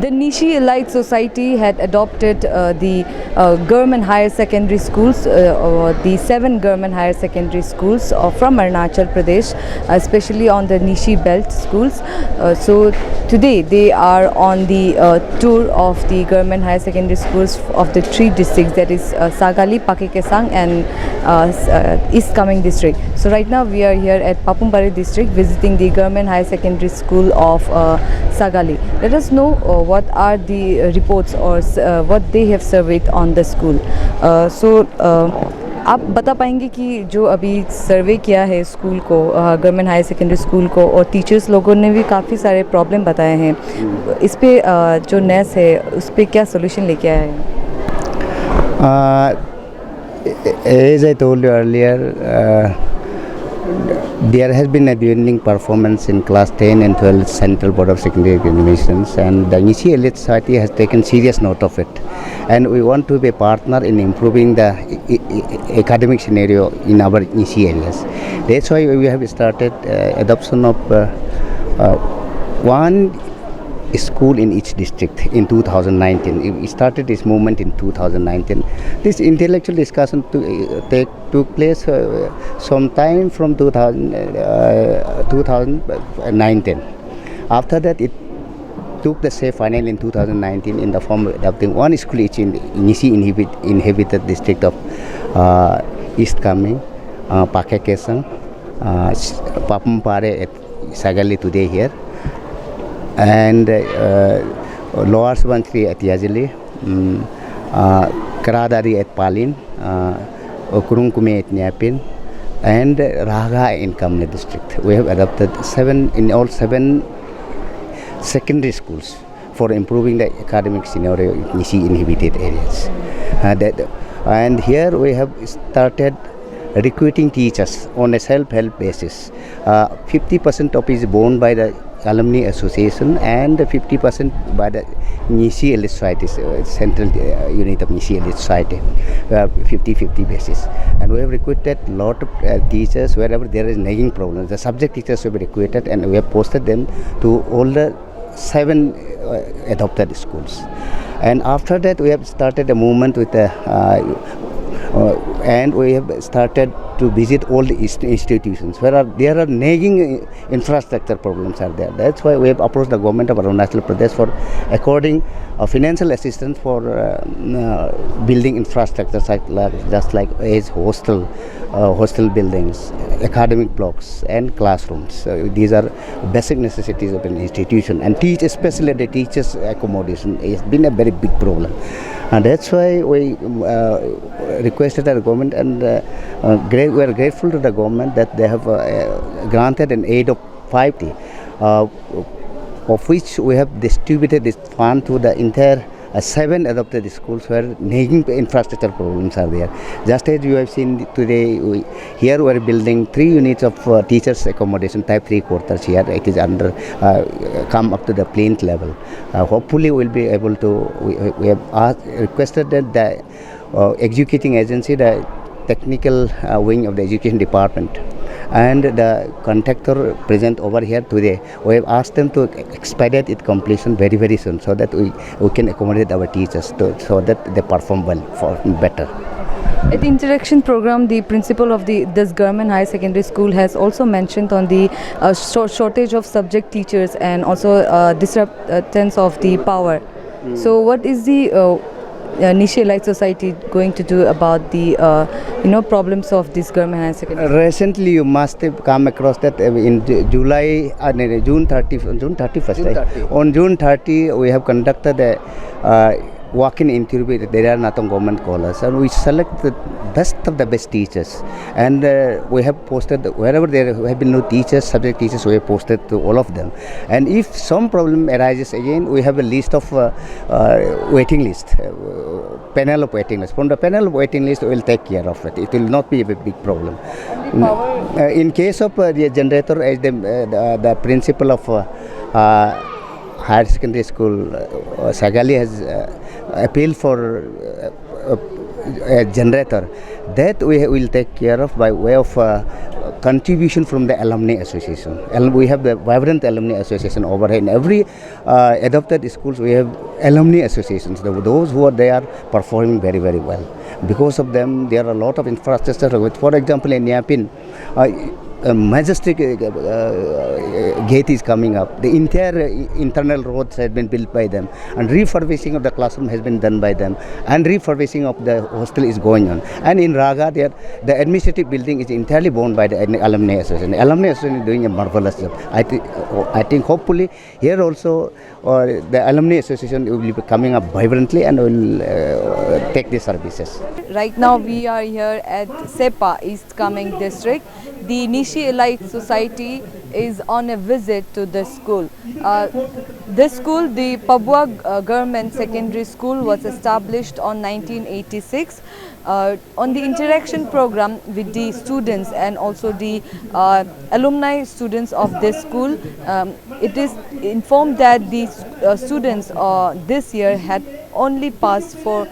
The Nishi Elite Society had adopted the government higher secondary schools, the 7 government higher secondary schools from Arunachal Pradesh, especially on the Nishi belt schools. So today they are on the tour of the government higher secondary schools of the 3 districts, that is Sagali, Pakekesang and East Kameng district. So right now we are here at Papumpari district visiting the government higher secondary school of Sagali. Let us know what are the reports or what they have surveyed on the school. आप बता पाएंगे कि जो अभी सर्वे किया है school को, government higher secondary school को, और टीचर्स लोगों ने भी काफ़ी सारे प्रॉब्लम बताए हैं, इस पे जो नेस है उस पे क्या सोल्यूशन लेके आया है? As I told you earlier, there has been a dwindling performance in class 10 and 12 Central Board of Secondary Examinations, and the Nishi Elite Society has taken serious note of it. And we want to be a partner in improving the academic scenario in our Nishi areas. That's why we have started adoption of one school in each district in 2019. We started this movement in 2019. This intellectual discussion took place sometime from 2019. After that, it took the say final in 2019 in the form of adopting one school each in Nishi inhabited district of East Kameng, Pakekesang, Papumpari at Sagali today here, and Lower Subansiri at Yazili, Karadari at Palin, Kurungkume at Nyapin, and Raga in Kamle district. We have adopted 7 secondary schools for improving the academic scenario in Nishi inhabited areas. And here we have started recruiting teachers on a self-help basis. 50% of it is borne by the Alumni Association and 50% by the Nishi Elite Society, central unit of Nishi Elite Society, 50-50 basis. And we have recruited a lot of teachers wherever there is nagging problems. The subject teachers have been recruited, and we have posted them to all the 7 adopted schools. And after that, we have started a movement with and we have started to visit all the institutions where there are nagging infrastructure problems are there. That's why we have approached the government of Arunachal Pradesh for according financial assistance for building infrastructure just like as hostel buildings, academic blocks and classrooms. These are basic necessities of an institution, and especially the teachers' accommodation has been a very big problem. And that's why we requested the government, and we are grateful to the government that they have granted an aid of 50, of which we have distributed this fund to the entire 7 adopted schools where nagging infrastructure problems are there. Just as you have seen today, here we are building 3 units of teachers' accommodation, type 3 quarters here. It is under come up to the plinth level. Hopefully, we will be able to. We have requested that the executing agency, the technical wing of the education department, and the contractor present over here today, we have asked them to expedite its completion very, very soon, so that we can accommodate our teachers so that they perform well, better. At the interaction program, the principal of this government higher secondary school has also mentioned on the shortage of subject teachers and also disruptance of the power. So what is the Nishi Elite Society going to do about the problems of this government higher secondary? Recently, you must have come across that in June 31st. On June 30, we have conducted a walk-in interview. There are Nathong government callers, and we select the best of the best teachers, and we have posted wherever there have been no teachers, subject teachers, we have posted to all of them. And if some problem arises again, we have a list of waiting list, panel of waiting list. From the panel of waiting list, we will take care of it. It will not be a big problem. In case of the generator, as the principal of higher secondary school Sagali has appealed for a generator, that we will take care of by way of contribution from the alumni association. We have the vibrant alumni association over here. In every adopted schools, we have alumni associations. Those who are there performing very, very well. Because of them, there are a lot of infrastructure. For example, in Yapin, a majestic gate is coming up. The entire internal roads have been built by them, and refurbishing of the classroom has been done by them, and refurbishing of the hostel is going on. And in Raga, the administrative building is entirely owned by the alumni association. The alumni association is doing a marvelous job. I think hopefully here also the alumni association will be coming up vibrantly and will take the services. Right now we are here at Sepa, East Kameng district. The Nishi Elite Society is on a visit to this school. This school, the Pabua Government Secondary School, was established on 1986 on the interaction program with the students and also the alumni students of this school. It is informed that the students this year had only passed for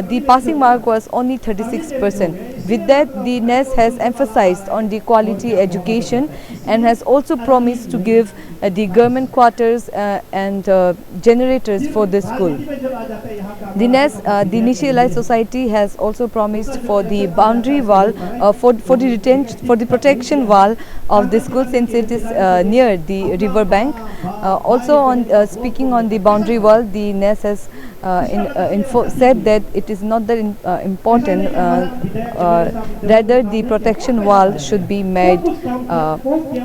the passing mark was only 36%. With that, the NES has emphasized on the quality education and has also promised to give the government quarters and generators for the school. The NES, the Nishi Elite Society, has also promised for the boundary wall, for the protection wall of the school, since it is near the river bank. Also, on speaking on the boundary wall, the NES has said that it is not that important, rather the protection wall should be made.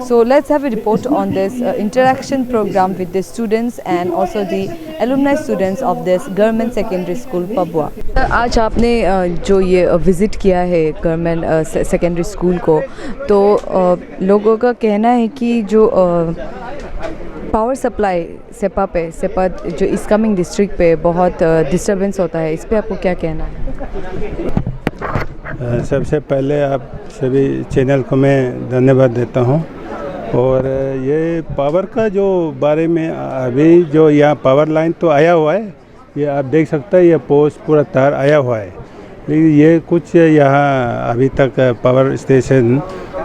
So let's have a report on this interaction program with the students and also the alumni students of this government secondary school Pabua. आज आपने जो ये visit किया है government secondary school को, तो लोगों का कहना है कि जो पावर सप्लाई सेपा जो इस कमिंग डिस्ट्रिक्ट पे बहुत डिस्टर्बेंस होता है, इस पे आपको क्या कहना है? सबसे पहले आप सभी चैनल को मैं धन्यवाद देता हूं। और ये पावर का जो बारे में अभी जो यहाँ पावर लाइन तो आया हुआ है, ये आप देख सकते हैं, ये पोस्ट पूरा तार आया हुआ है, लेकिन ये कुछ यहाँ अभी तक पावर स्टेशन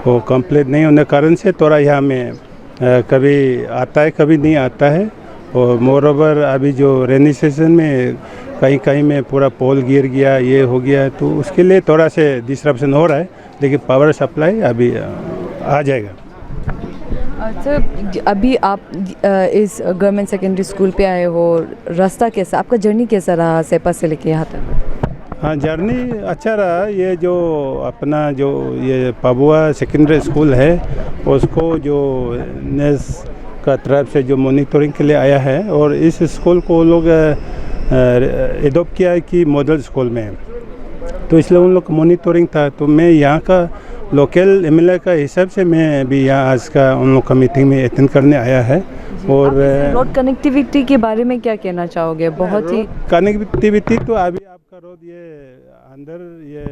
वो कंप्लीट नहीं होने कारण से थोड़ा यहाँ में कभी आता है कभी नहीं आता है। और मोरओवर अभी जो रेनी सीजन में कहीं कहीं में पूरा पोल गिर गया, ये हो गया, तो उसके लिए थोड़ा से डिस्ट्रप्शन हो रहा है, लेकिन पावर सप्लाई अभी आ जाएगा। सर, अभी आप इस गवर्नमेंट सेकेंडरी स्कूल पे आए हो, रास्ता कैसा, आपका जर्नी कैसा रहा सेपा से लेके यहाँ तक? हाँ, जर्नी अच्छा रहा। ये जो अपना जो ये पबुआ सेकेंडरी स्कूल है, उसको जो नेस का तरफ से जो मॉनिटरिंग के लिए आया है, और इस स्कूल को लोग एडॉप्ट किया है कि मॉडल स्कूल में, तो इसलिए उन लोग मॉनिटरिंग था। तो मैं यहाँ का लोकल एमएलए का हिसाब से मैं भी यहाँ आज का उन लोग का मीटिंग में अटेंड करने आया है। और रोड कनेक्टिविटी के बारे में क्या कहना चाहोगे? बहुत ही कनेक्टिविटी तो अभी आपका रोड ये अंदर ये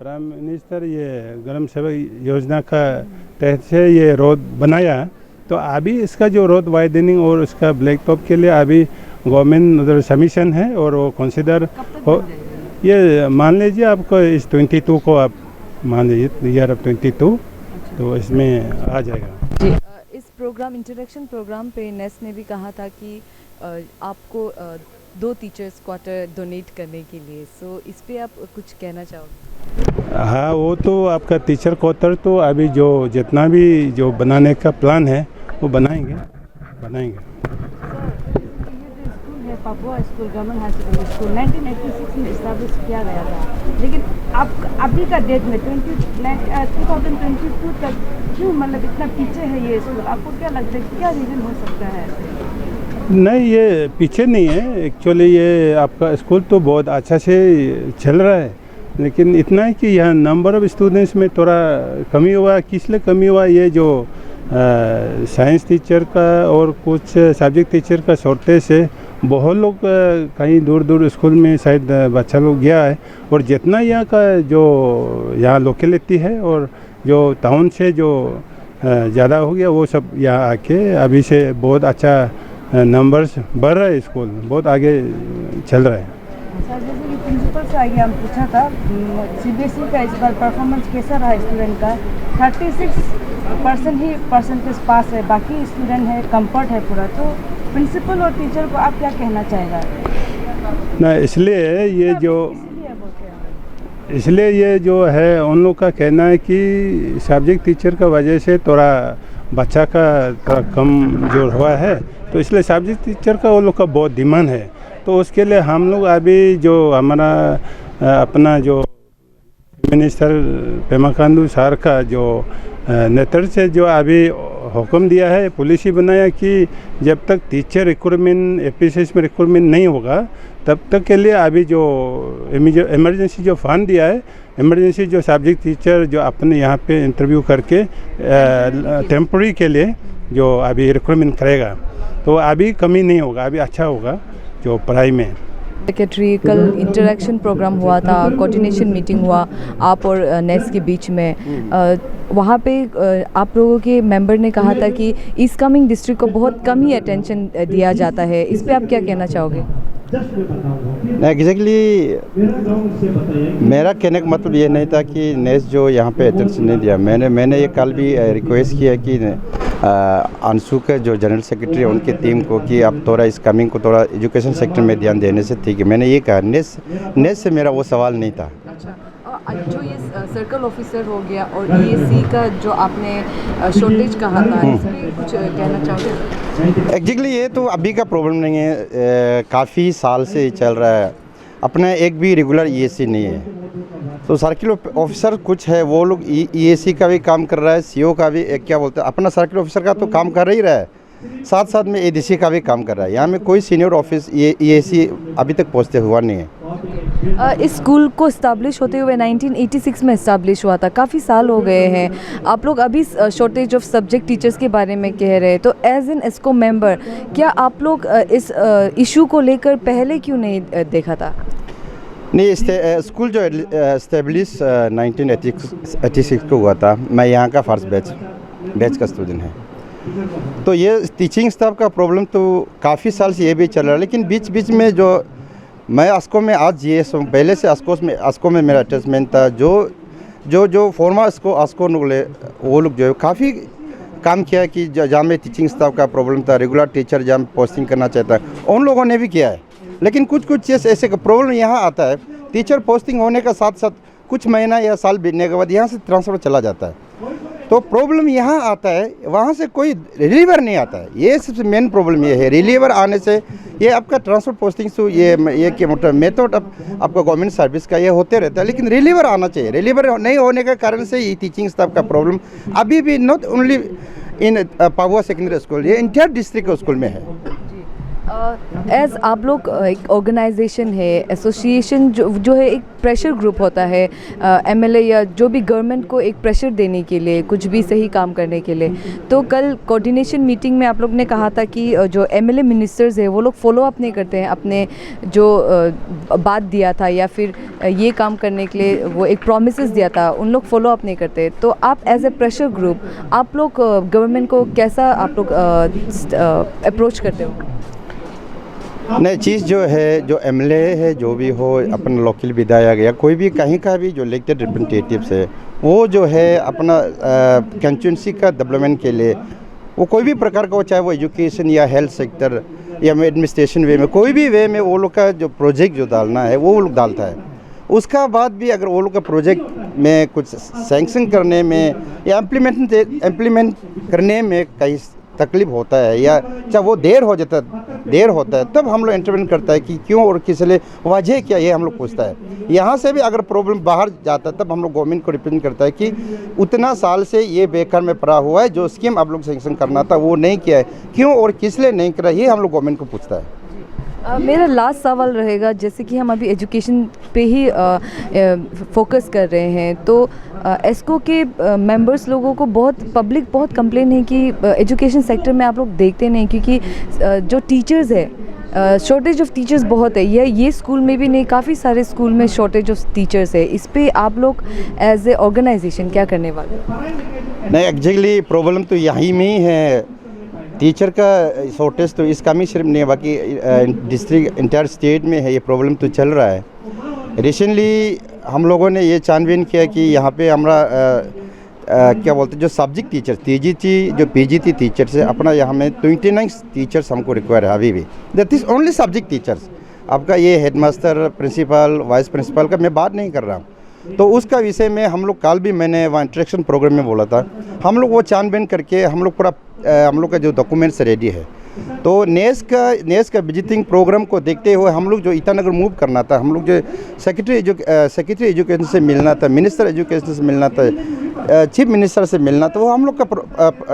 प्राइम मिनिस्टर ये ग्राम सेवक योजना का तहत से ये रोड बनाया, तो अभी इसका जो रोड वाइडनिंग और उसका ब्लैक टॉप के लिए अभी गवर्नमेंट उधर सबमिशन है, और वो कंसिडर हो, ये मान लीजिए आपको इस 22 को आप मान लीजिए ईयर ऑफ 22, तो इसमें आ जाएगा जी। इस प्रोग्राम इंटरेक्शन प्रोग्राम पे नेस ने भी कहा था कि आपको 2 टीचर्स क्वार्टर डोनेट करने के लिए, सो इस पे आप कुछ कहना चाहोगे? हाँ, वो तो आपका टीचर क्वार्टर तो अभी जो जितना भी जो बनाने का प्लान है वो बनाएंगे। Pabua school government high secondary school 1986 में इस्टेब्लिश किया गया था, लेकिन आप अभी का डेट में 2022 तक क्यों मतलब इतना पीछे है ये स्कूल? आपको क्या लगता है, क्या रीज़न हो सकता है? नहीं, ये पीछे नहीं है एक्चुअली, ये आपका स्कूल तो बहुत अच्छा से चल रहा है, लेकिन इतना है कि यहाँ नंबर ऑफ़ स्टूडेंट्स में थोड़ा कमी हुआ। किस लिए कमी हुआ? ये जो साइंस टीचर का और कुछ सब्जेक्ट टीचर का शॉर्टेज है, बहुत लोग कहीं दूर दूर स्कूल में शायद बच्चा लोग गया है, और जितना यहाँ का जो यहाँ लोकेलिटी है और जो टाउन से जो ज़्यादा हो गया, वो सब यहाँ आके अभी से बहुत अच्छा नंबर्स बढ़ रहा है, स्कूल बहुत आगे चल रहा है। सर, जैसे कि प्रिंसिपल से आगे हम पूछा था सीबीएसई का इस बार परफॉर्मेंस कैसा रहा स्टूडेंट का। 36% ही परसेंटेज पास है, बाकी स्टूडेंट है कंफर्ट है पूरा। तो प्रिंसिपल और टीचर को आप क्या कहना चाहेगा? ना इसलिए ये जो है उन लोग का कहना है कि सब्जेक्ट टीचर का वजह से थोड़ा बच्चा का थोड़ा कम जो हुआ है, तो इसलिए सब्जेक्ट टीचर का वो लोग का बहुत डिमांड है। तो उसके लिए हम लोग अभी जो हमारा अपना जो मिनिस्टर पेमा खांडू सर का जो नेतृत्व से जो अभी हुक्म दिया है, पॉलिसी बनाया कि जब तक टीचर रिक्रूटमेंट एपीसीएस में रिक्रूटमेंट नहीं होगा तब तक के लिए अभी जो इमरजेंसी जो फंड दिया है, इमरजेंसी जो सब्जेक्ट टीचर जो अपने यहाँ पे इंटरव्यू करके टेम्प्रेरी के लिए जो अभी रिक्रूटमेंट करेगा, तो अभी कमी नहीं होगा, अभी अच्छा होगा जो पढ़ाई में। सेक्रेटरी कल इंटरेक्शन प्रोग्राम हुआ था, कोऑर्डिनेशन मीटिंग हुआ आप और नेस के बीच में। वहाँ पे आप लोगों के मेंबर ने कहा था कि ईस्ट कमिंग डिस्ट्रिक्ट को बहुत कम ही अटेंशन दिया जाता है, इस पे आप क्या कहना चाहोगे? एग्जैक्टली मेरा कहने का मतलब ये नहीं था कि नेस जो यहाँ पे अटेंशन नहीं दिया। मैंने ये कल भी रिक्वेस्ट किया कि अंशु के जो जनरल सेक्रेटरी है उनकी टीम को कि आप थोड़ा इस कमिंग को थोड़ा एजुकेशन सेक्टर में ध्यान देने से ठीक है। मैंने ये कहा, नेस से मेरा वो सवाल नहीं था। जो ये सर्कल ऑफिसर हो गया और ईएसी का जो आपने शॉर्टेज कहा था, इस पे कुछ कहना चाहोगे? एग्जैक्टली ये तो अभी का प्रॉब्लम नहीं है, काफ़ी साल से चल रहा है। अपना एक भी रेगुलर ईएसी नहीं है, तो सर्किल ऑफिसर कुछ है, वो लोग ईएसी का भी काम कर रहा है, सीओ का भी क्या बोलते हैं अपना सर्किल ऑफिसर का तो काम कर ही रहा है, साथ साथ में एडीसी का भी काम कर रहा है। यहाँ में कोई सीनियर ऑफिस ईएसी अभी तक पहुँचते हुआ नहीं है। इस स्कूल को इस्टेब्लिश होते हुए 1986 में इस्टेब्लिश हुआ था, काफ़ी साल हो गए हैं। आप लोग अभी शॉर्टेज ऑफ सब्जेक्ट टीचर्स के बारे में कह रहे हैं, तो एज एन एस्को मेंबर क्या आप लोग इस इशू को लेकर पहले क्यों नहीं देखा था? नहीं, स्कूल जो इस्टेब्लिश 1986 को हुआ था, मैं यहाँ का फर्स्ट बैच का स्टूडेंट है। तो ये टीचिंग स्टाफ का प्रॉब्लम तो काफ़ी साल से ये भी चल रहा है, लेकिन बीच में जो मैं अस्को में आज ये पहले से अस्को में मेरा अटैचमेंट था। जो फॉर्मा अस्को वो लोग जो है काफ़ी काम किया कि जहाँ में टीचिंग स्टाफ का प्रॉब्लम था, रेगुलर टीचर जहाँ पोस्टिंग करना चाहता है, उन लोगों ने भी किया है। लेकिन कुछ चीज़ ऐसे का प्रॉब्लम यहाँ आता है, टीचर पोस्टिंग होने का साथ साथ कुछ महीना या साल बीतने के बाद यहाँ से ट्रांसफ़र चला जाता है, तो प्रॉब्लम यहाँ आता है, वहाँ से कोई रिलीवर नहीं आता है। ये सबसे मेन प्रॉब्लम ये है। रिलीवर आने से ये आपका ट्रांसफर पोस्टिंग से ये कि मतलब मेथड आपका गवर्नमेंट सर्विस का ये होते रहता है, लेकिन रिलीवर आना चाहिए। रिलीवर नहीं होने के कारण से ये टीचिंग स्टाफ का प्रॉब्लम अभी भी not only in Pabua secondary school, ये इंटायर डिस्ट्रिक्ट स्कूल में है। एज आप लोग एक ऑर्गेनाइजेशन है, एसोसिएशन जो है, एक प्रेशर ग्रुप होता है एमएलए या जो भी गवर्नमेंट को एक प्रेशर देने के लिए, कुछ भी सही काम करने के लिए। तो कल कोऑर्डिनेशन मीटिंग में आप लोग ने कहा था कि जो एमएलए मिनिस्टर्स है वो लोग फॉलो अप नहीं करते हैं अपने जो बात दिया था या फिर ये काम करने के लिए वो एक प्रॉमिसेस दिया था, उन लोग फॉलो अप नहीं करते। तो आप एज ए प्रेशर ग्रुप आप लोग गवर्नमेंट को कैसा आप लोग अप्रोच करते हो? नई चीज़ जो है, जो एमएलए है, जो भी हो, अपना लोकल विधायक या कोई भी कहीं का भी जो इलेक्टेड रिप्रेजेंटेटिव्स है, वो जो है अपना कंस्टिट्यूंसी का डेवलपमेंट के लिए वो कोई भी प्रकार का हो, चाहे वो एजुकेशन या हेल्थ सेक्टर या एडमिनिस्ट्रेशन वे में, कोई भी वे में वो लोग का जो प्रोजेक्ट जो डालना है वो लोग डालता है। उसका बाद भी अगर वो लोग का प्रोजेक्ट में कुछ सैंक्शन करने में या इम्प्लीमेंट करने में कहीं तकलीफ होता है या चाहे वो देर होता है, तब हम लोग इंटरवेंट करता है कि क्यों और किस लिए, वजह क्या, ये हम लोग पूछता है। यहाँ से भी अगर प्रॉब्लम बाहर जाता है तब हम लोग गवर्नमेंट को रिप्रेजेंट करता है कि उतना साल से ये बेकार में पड़ा हुआ है, जो स्कीम आप लोग सैंक्शन करना था वो नहीं किया है, क्यों और किस लिए नहीं करा, ये हम लोग गवर्नमेंट को पूछता है। मेरा लास्ट सवाल रहेगा, जैसे कि हम अभी एजुकेशन पे ही फोकस कर रहे हैं, तो एस्को के मेंबर्स लोगों को पब्लिक बहुत कंप्लेन है कि एजुकेशन सेक्टर में आप लोग देखते नहीं, क्योंकि जो टीचर्स है, शॉर्टेज ऑफ टीचर्स बहुत है। ये स्कूल में भी नहीं, काफ़ी सारे स्कूल में शॉर्टेज ऑफ टीचर्स है। इस पे आप लोग एज ए ऑर्गेनाइजेशन क्या करने वाले? नहीं, एग्जैक्टली प्रॉब्लम तो यहीं में ही है। टीचर का शॉर्टेज तो इसका भी सिर्फ नहीं है, बाकी डिस्ट्रिक्ट इंटायर स्टेट में है, ये प्रॉब्लम तो चल रहा है। रिसेंटली हम लोगों ने ये छानबीन किया कि यहाँ पे हमारा क्या बोलते हैं जो सब्जेक्ट टीचर TGT जो PGT टीचर से अपना यहाँ में 29 टीचर्स हमको रिक्वायर है अभी भी। That is only subject teachers. आपका ये हेडमास्टर, प्रिंसिपल, वाइस प्रिंसिपल का मैं बात नहीं कर रहा हूँ। तो उसका विषय में हम लोग कल भी मैंने वहाँ इंट्रैक्शन प्रोग्राम में बोला था, हम लोग वो छानबीन करके हम लोग पूरा हम लोग का जो डॉक्यूमेंट्स रेडी है। तो नेस का विजिटिंग प्रोग्राम को देखते हुए हम लोग जो ईटानगर मूव करना था, हम लोग जो सेक्रेटरी एजुकेशन से मिलना था, मिनिस्टर एजुकेशन से मिलना था, चीफ मिनिस्टर से मिलना था, वो हम लोग का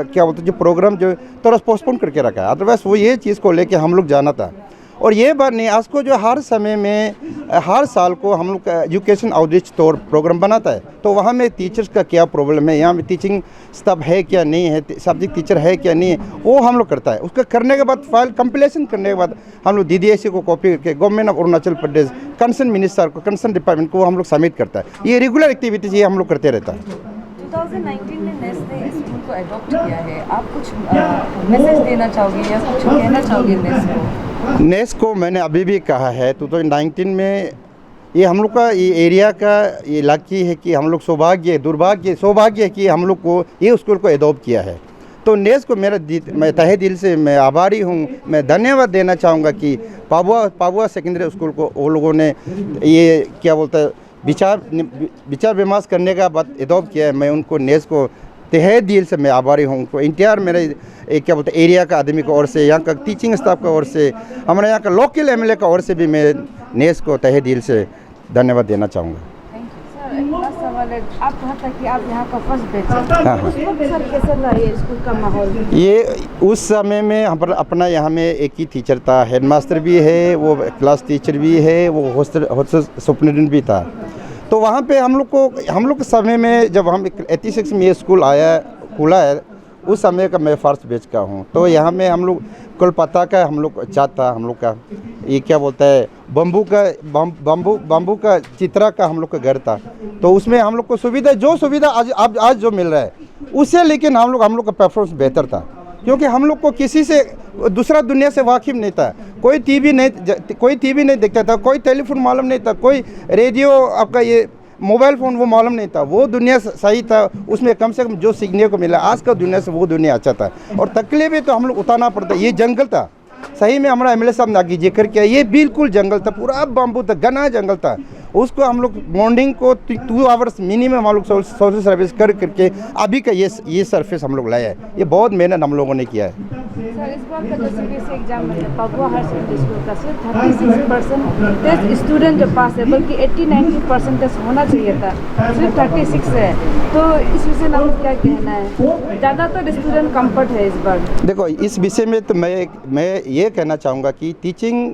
क्या बोलते जो प्रोग्राम जो थोड़ा पोस्टपोन करके रखा है। अदरवाइज वो ये चीज़ को लेके हम लोग जाना था। और ये बात नहीं, आज को जो हर समय में हर साल को हम लोग का एजुकेशन आउटरीच तौर प्रोग्राम बनाता है, तो वहाँ में टीचर्स का क्या प्रॉब्लम है, यहाँ में टीचिंग स्टाफ है क्या नहीं है, सब्जेक्ट टीचर है क्या नहीं है, वो हम लोग करता है। उसका करने के बाद फाइल कंप्लीशन करने के बाद हम लोग DDIC को कॉपी करके government of Arunachal Pradesh concern minister को, कंसर्न डिपार्टमेंट को हम लोग सबमिट करता है। ये रेगुलर एक्टिविटीज़ ये हम लोग करते रहता है। 2019 में नेस ने स्कूल को अडॉप्ट किया है, आप कुछ मैसेज देना चाहोगे या कुछ कहना चाहोगे नेस को? नेस को मैंने अभी भी कहा है 2019 में ये हम लोग का ये एरिया का ये लकी है कि हम लोग सौभाग्य है कि हम लोग को ये स्कूल को एडॉप्ट किया है। तो नेस को मैं तहे दिल से मैं आभारी हूँ, मैं धन्यवाद देना चाहूँगा कि पाबुआ सेकेंडरी स्कूल को वो लोगों ने ये क्या बोलता है विचार विमर्श करने का बाद एडॉप्ट किया है। मैं उनको नेस को तहे दिल से मैं आभारी हूँ। उनको इंतजार मेरे क्या बोलते हैं एरिया का आदमी की ओर से, यहाँ का टीचिंग स्टाफ का ओर से, हमारे यहाँ का लोकल MLA का ओर से भी मैं नेस को तहे दिल से धन्यवाद देना चाहूँगा। सर एक लास्ट सवाल है, आप कहा था कि आप यहाँ का फर्स्ट बैच है, हाँ। उस वक्त सर कैसा था ये स्कूल का माहौल? ये उस समय में हम अपना यहाँ में एक ही टीचर था, हेडमास्टर भी है, वो क्लास टीचर भी है, वो हॉस्टल सुपरिटेंडेंट भी था। तो वहाँ पे हम लोग के समय में जब हम 86 में ये स्कूल खुला है, उस समय का मैं फर्स्ट बैच का हूँ। तो यहाँ में हम लोग कोलकाता का हम लोग चाहता था, हम लोग का ये क्या बोलता है बम्बू का चित्रा का हम लोग का घर था। तो उसमें हम लोग को सुविधा आज जो मिल रहा है उससे, लेकिन हम लोग का परफॉर्मेंस बेहतर था, क्योंकि हम लोग को किसी से दूसरा दुनिया से वाकिफ नहीं था। कोई टीवी नहीं देखता था, कोई टेलीफोन मालूम नहीं था, कोई रेडियो आपका ये मोबाइल फ़ोन वो मालूम नहीं था। वो दुनिया सही था, उसमें कम से कम जो सीखने को मिला आज का दुनिया से वो दुनिया अच्छा था। और तकलीफें तो हम लोग उठाना पड़ता। ये जंगल था, सही में हमारा MLA साहब ने आगे जिक्र किया, ये बिल्कुल जंगल था, पूरा बम्बू था, घना जंगल था। उसको हम लोग मॉर्निंग को 2 आवर्स मिनिमम हम लोग सोशल सर्विस करके अभी का ये सरफेस हम लोग लाया है। ये बहुत मेहनत हम लोगों ने किया है। सर इस बार का जो CBSE एग्जाम है पाबुआ हायर सेकेंडरी स्कूल का, सिर्फ 36% स्टूडेंट जो पास है, बल्कि 80-90% होना चाहिए था, सिर्फ 36 है। तो इस विषय में क्या कहना है? ज़्यादातर स्टूडेंट कम्फर्ट है इस बार। देखो इस विषय में तो मैं ये कहना चाहूँगा कि टीचिंग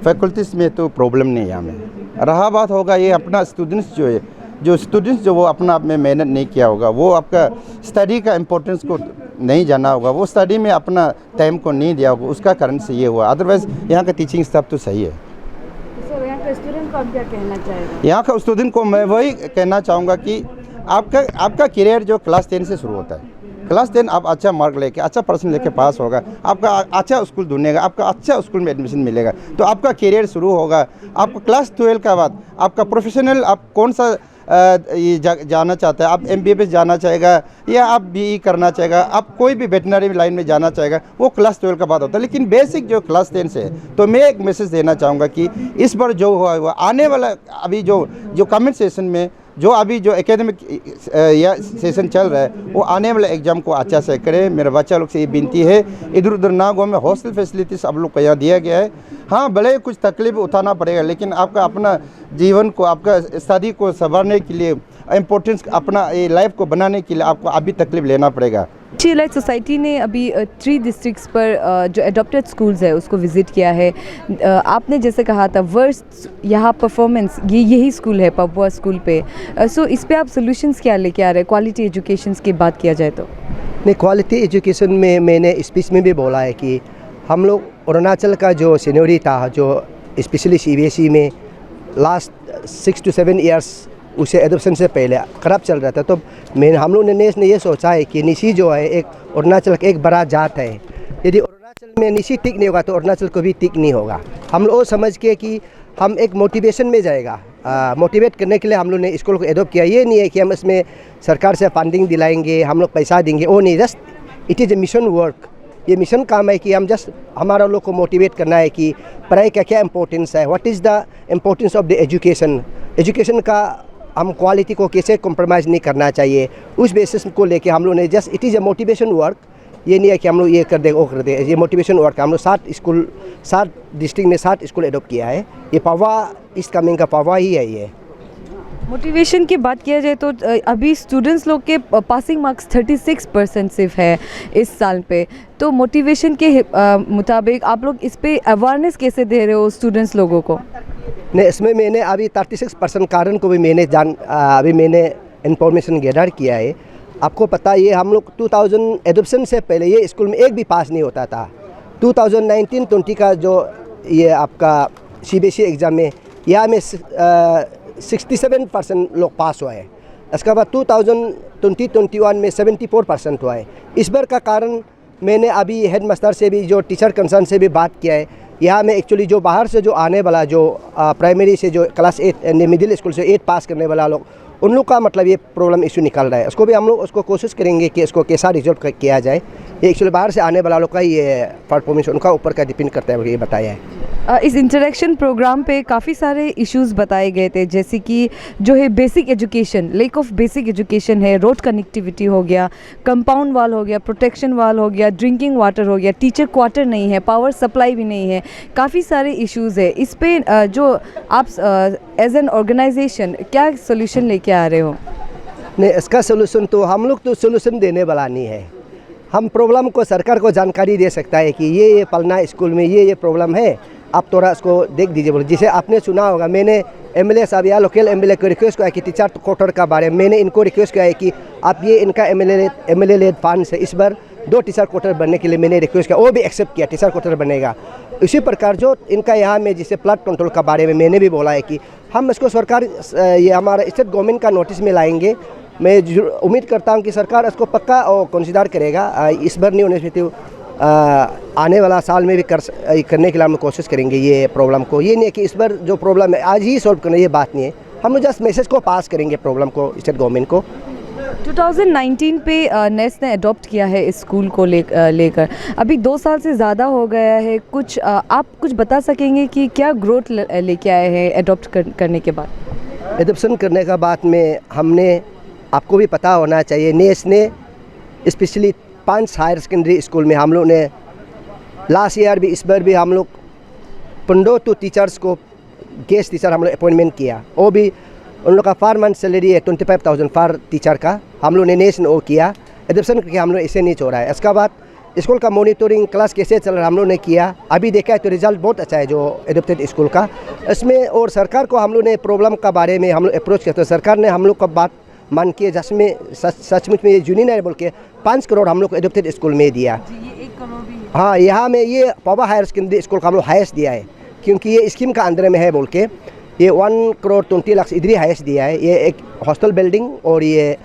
फैकल्टीज़ में तो प्रॉब्लम नहीं है। यहाँ में रहा बात होगा ये अपना स्टूडेंट्स जो वो अपना आप में मेहनत नहीं किया होगा, वो आपका स्टडी का इम्पोर्टेंस को नहीं जाना होगा, वो स्टडी में अपना टाइम को नहीं दिया होगा, उसका कारण से ये हुआ। अदरवाइज़ यहाँ का टीचिंग स्टाफ तो सही है। सर यहाँ का स्टूडेंट को आप क्या कहना चाहेगा? यहाँ का स्टूडेंट को मैं वही कहना चाहूँगा कि आपका करियर जो क्लास 10 से शुरू होता है। क्लास 10 आप अच्छा मार्क लेके, अच्छा पर्सन लेके पास होगा, आपका अच्छा स्कूल ढूंढेगा, आपका अच्छा स्कूल में एडमिशन मिलेगा, तो आपका करियर शुरू होगा। आपको क्लास 12 के बाद आपका प्रोफेशनल आप कौन सा जाना चाहता है, आप MBBS जाना चाहेगा या आप BE करना चाहेगा, आप कोई भी वेटनरी लाइन में जाना चाहेगा, वो क्लास 12 का बाद होता है। लेकिन बेसिक जो क्लास 10 से है, तो मैं एक मैसेज देना चाहूँगा कि इस बार जो हुआ है आने वाला अभी जो कमेंट सेशन में जो अभी जो एकेडमिक या सेशन चल रहा है, वो आने वाले एग्ज़ाम को अच्छा से करें। मेरे बच्चा लोग से ये विनती है, इधर उधर ना गो में हॉस्टल फैसिलिटीज़ आप लोग को यहाँ दिया गया है। हाँ भले कुछ तकलीफ उठाना पड़ेगा, लेकिन आपका अपना जीवन को, आपका स्टडी को संवारने के लिए, इम्पोर्टेंस अपना ये लाइफ को बनाने के लिए आपको अभी तकलीफ लेना पड़ेगा। लाइट सोसाइटी ने अभी 3 डिस्ट्रिक्ट्स पर जो एडॉप्टेड स्कूल्स है उसको विज़िट किया है। आपने जैसे कहा था वर्स्ट यहाँ परफॉर्मेंस यही स्कूल है पाबुआ स्कूल पे। सो इस पे आप सोल्यूशंस क्या लेके आ रहे हैं क्वालिटी एजुकेशन की बात किया जाए तो? नहीं, क्वालिटी एजुकेशन में मैंने स्पीच में भी बोला है कि हम लोग अरुणाचल का जो सीनियरिटी था, जो स्पेशली CBSE में लास्ट 6 to 7 ईयर्स उसे एडॉप्शन से पहले ख़राब चल रहा था। तो हम लोग ने ये सोचा है कि निशी जो है एक अरुणाचल का एक बड़ा जात है। यदि अरुणाचल में निशी टिक नहीं होगा तो अरुणाचल को भी टिक नहीं होगा। हम लोग समझ के कि हम एक मोटिवेशन में जाएगा, मोटिवेट करने के लिए हम लोग ने स्कूल को एडॉप्ट किया। ये नहीं है कि हम इसमें सरकार से फंडिंग दिलाएंगे, हम लोग पैसा देंगे, वो नहीं, just it is a mission work. ये मिशन काम है कि हम जस्ट हमारा लोग को मोटिवेट करना है कि पढ़ाई का क्या इम्पोर्टेंस है, what is the importance of the education. Education का हम क्वालिटी को कैसे कॉम्प्रोमाइज़ नहीं करना चाहिए, उस बेसिस को लेके हम लोग ने just it is a motivation work. ये नहीं है कि हम लोग ये कर दे वो कर दे, ये मोटिवेशन वर्क हम लोग 7 डिस्ट्रिक्ट में 7 स्कूल एडॉप्ट किया है। ये पावा ईस्ट कामेंग का पावा ही है। ये मोटिवेशन की बात किया जाए तो अभी स्टूडेंट्स लोग के पासिंग मार्क्स 36% सिर्फ है इस साल पे, तो मोटिवेशन के मुताबिक आप लोग इस पे अवेयरनेस कैसे दे रहे हो स्टूडेंट्स लोगों को? नहीं, इसमें मैंने अभी 36% कारण को भी अभी मैंने इंफॉर्मेशन गैदर किया है। आपको पता है ये हम लोग 2000 एडॉप्शन से पहले ये स्कूल में एक भी पास नहीं होता था। 2019-20 का जो ये आपका CBSE एग्ज़ाम में यहाँ में 67% लोग पास हुआ है। इसके बाद 2020-21 में 74% हुआ है। इस बार का कारण मैंने अभी हेड मास्टर से भी, जो टीचर कंसर्न से भी बात किया है। यहाँ में एक्चुअली जो बाहर से जो आने वाला, जो प्राइमरी से जो क्लास 8 मिडिल स्कूल से 8 पास करने वाला लोग, उन लोग का मतलब ये प्रॉब्लम इशू निकल रहा है। उसको भी हम लोग उसको कोशिश करेंगे कि इसको कैसा रिजॉल्व किया जाए। ये एक्चुअली बाहर से आने वाला लोग का ये परफॉर्मेंस उनका ऊपर का डिपेंड करता है, ये बताया है। इस इंटरेक्शन प्रोग्राम पे काफ़ी सारे इश्यूज़ बताए गए थे, जैसे कि जो है basic education, lake of basic education है, रोड कनेक्टिविटी हो गया, कंपाउंड वाल हो गया, प्रोटेक्शन वाल हो गया, ड्रिंकिंग वाटर हो गया, टीचर क्वार्टर नहीं है, पावर सप्लाई भी नहीं है, काफ़ी सारे इश्यूज़ है। इस पे जो आप एज एन ऑर्गेनाइजेशन क्या सोल्यूशन लेके आ रहे हो? नहीं, इसका सोल्यूशन तो हम लोग तो सोल्यूशन देने वाला नहीं है। हम प्रॉब्लम को सरकार को जानकारी दे सकता है कि ये पलना स्कूल में ये प्रॉब्लम है, आप थोड़ा इसको देख दीजिए बोले। जिसे आपने सुना होगा, मैंने MLA साहब या लोकल MLA को रिक्वेस्ट किया कि टीचर क्वार्टर का बारे में मैंने इनको रिक्वेस्ट किया है कि आप ये इनका MLA लेड फंड से इस बार 2 टीचर क्वार्टर बनने के लिए मैंने रिक्वेस्ट किया, वो भी एक्सेप्ट किया, टीचर क्वार्टर बनेगा। इसी प्रकार जो इनका यहाँ में जिसे फ्लड कंट्रोल का बारे में मैंने भी बोला है कि हम इसको सरकार, ये हमारा स्टेट गवर्नमेंट का नोटिस में लाएंगे। मैं उम्मीद करता हूँ कि सरकार इसको पक्का और कंसिडर करेगा। इस बार नहीं होने से तो आने वाला साल में भी करने के लिए हम कोशिश करेंगे ये प्रॉब्लम को। ये नहीं है कि इस बार जो प्रॉब्लम है आज ही सॉल्व करना, ये बात नहीं है। हम जस्ट मैसेज को पास करेंगे प्रॉब्लम को स्टेट गवर्नमेंट को। 2019 पे नेस्ट ने अडॉप्ट किया है इस स्कूल को लेकर, अभी 2 साल से ज़्यादा हो गया है। आप कुछ बता सकेंगे कि क्या ग्रोथ लेके आए हैं अडॉप्ट करने के बाद? एडॉप्शन करने का बाद में हमने, आपको भी पता होना चाहिए, नेस ने स्पेशली 5 हायर सेकेंडरी स्कूल में हम लोग ने लास्ट ईयर भी, इस बार भी हम लोग 15 टीचर्स को गेस्ट टीचर हम लोग अपॉइंटमेंट किया। वो भी उन लोग का पर मंथ सैलरी है 25,000 पर टीचर का। हम लोग ने नेशन वो किया, एडॉप्शन करके हम लोग इसे नहीं छोड़ा है। इसके बाद स्कूल का मॉनिटरिंग, क्लास कैसे चल रहा है हम लोग ने किया। अभी देखा है तो रिजल्ट बहुत अच्छा है जो एडॉप्टेड स्कूल का इसमें। और सरकार को हम लोग ने प्रॉब्लम का बारे में हम लोग अप्रोच किया, तो सरकार ने हम लोग का बात मान के, जिसमें सचमुच में ये यूनियन है बोल के 5 करोड़ हम लोग को एडॉप्टेड स्कूल में दिया। ये 1 करोड़ भी? हाँ, यहाँ में ये पावा हायर सेकेंडरी स्कूल का हम लोग हाईएस्ट दिया है, क्योंकि ये स्कीम का अंदर में है बोल के ये 1 करोड़ 20 लाख इधर ही हाईएस्ट दिया है। ये एक हॉस्टल बिल्डिंग और ये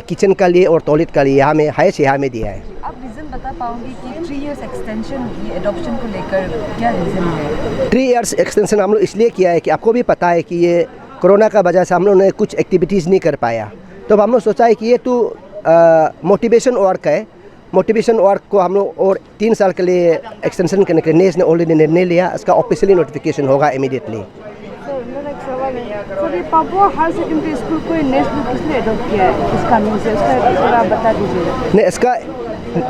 किचन का लिए और टॉयलेट का लिए यहाँ में हाईएस्ट यहाँ में दिया है। आप रीज़न बता पाओगे कि 3 इयर्स एक्सटेंशन ये एडॉप्शन को लेकर क्या रीज़न है? 3 इयर्स एक्सटेंशन हम लोग इसलिए किया है कि आपको भी पता है कि ये कोरोना का वजह से हम लोगों ने कुछ एक्टिविटीज़ नहीं कर पाया, तो हम लोग सोचा है कि ये तो मोटिवेशन वर्क है। मोटिवेशन वर्क को हम लोग और 3 साल के लिए एक्सटेंशन करने के लिए नेस ने ऑलरेडी निर्णय लिया। इसका ऑफिशियली नोटिफिकेशन होगा इमीडिएटली। सर, ये पापुआ हायर सेकेंडरी स्कूल को नेस ने किसने एडॉप्ट किया है इस कानून से, इसका थोड़ा बता दीजिए। नहीं, इसका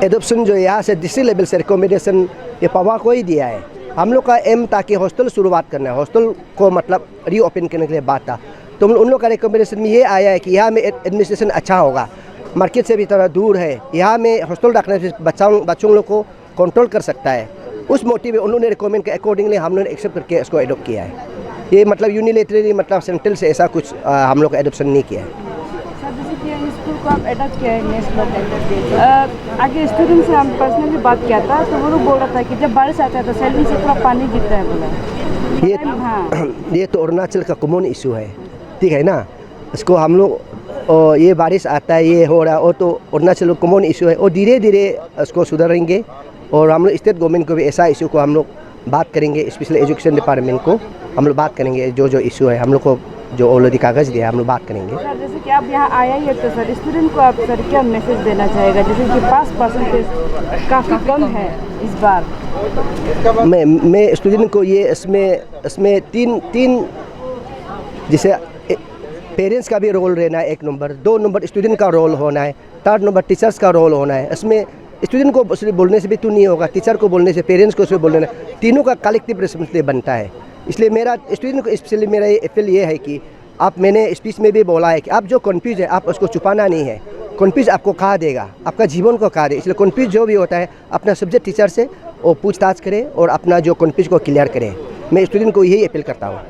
एडॉप्शन जो यहाँ से डिस्ट्रिक्ट लेवल से रिकमेंडेशन ये पावा को ही दिया है। हम लोग का एम ताकि हॉस्टल शुरुआत करना है, हॉस्टल को मतलब रीओपन करने के लिए बात था, तो उन लोग का रिकमेंडेशन में ये आया है कि यहाँ में एडमिनिस्ट्रेशन अच्छा होगा, मार्केट से भी थोड़ा दूर है, यहाँ में हॉस्टल रखने से बच्चों लोग को कंट्रोल कर सकता है। उस मोटिव में उन्होंने रिकमेंड के अकॉर्डिंगली हम लोगों ने एक्सेप्ट करके इसको एडॉप्ट किया है। ये मतलब यूनिलेटरली मतलब सेंट्रल से ऐसा कुछ हम लोग एडॉप्शन नहीं किया है। स्कूल को आप एडॉप्ट किया है नेस पर। आगे स्टूडेंट से हम पर्सनली बात किया था, तो वो लोग बोल रहा था कि जब बारिश आता है तो सैलरी से पूरा पानी गिरता है बोला। ये तो अरुणाचल का कॉमन इशू है, ठीक है ना। इसको हम लोग ये बारिश आता है, ये हो रहा है, और तो अरुणाचल का कॉमन इशू है, और धीरे धीरे इसको सुधारेंगे। और हम लोग स्टेट गवर्नमेंट को भी ऐसा इशू को हम लोग बात करेंगे, स्पेशली एजुकेशन डिपार्टमेंट को हम लोग बात करेंगे जो इशू है हम लोग को जो ऑलरेडी कागज़ दिया है हम लोग बात करेंगे। सर जैसे कि आप यहाँ आया ही है तो सर स्टूडेंट को आप सर क्या मैसेज देना चाहेगा, जैसे कि पास परसेंटेज काफ़ी कम है इस बार। मैं स्टूडेंट को ये इसमें तीन जैसे पेरेंट्स का भी रोल रहना है 1 नंबर, 2 नंबर स्टूडेंट का रोल होना है, 3rd नंबर टीचर्स का रोल होना है। इसमें स्टूडेंट को सिर्फ बोलने से भी तो नहीं होगा, टीचर को बोलने से, पेरेंट्स को सिर्फ बोलने, तीनों का कलेक्टिव रिस्पॉन्सिबिलिटी बनता है। इसलिए मेरा स्टूडेंट को स्पेशली मेरा ये अपील ये है कि आप, मैंने स्पीच में भी बोला है कि आप जो कन्फ्यूज है आप उसको छुपाना नहीं है। कन्फ्यूज आपको कहा देगा, आपका जीवन को कहा देगा। इसलिए कन्फ्यूज जो भी होता है अपना सब्जेक्ट टीचर से वो पूछताछ करें और अपना जो कन्फ्यूज को क्लियर करें। मैं स्टूडेंट को यही अपील करता हूँ।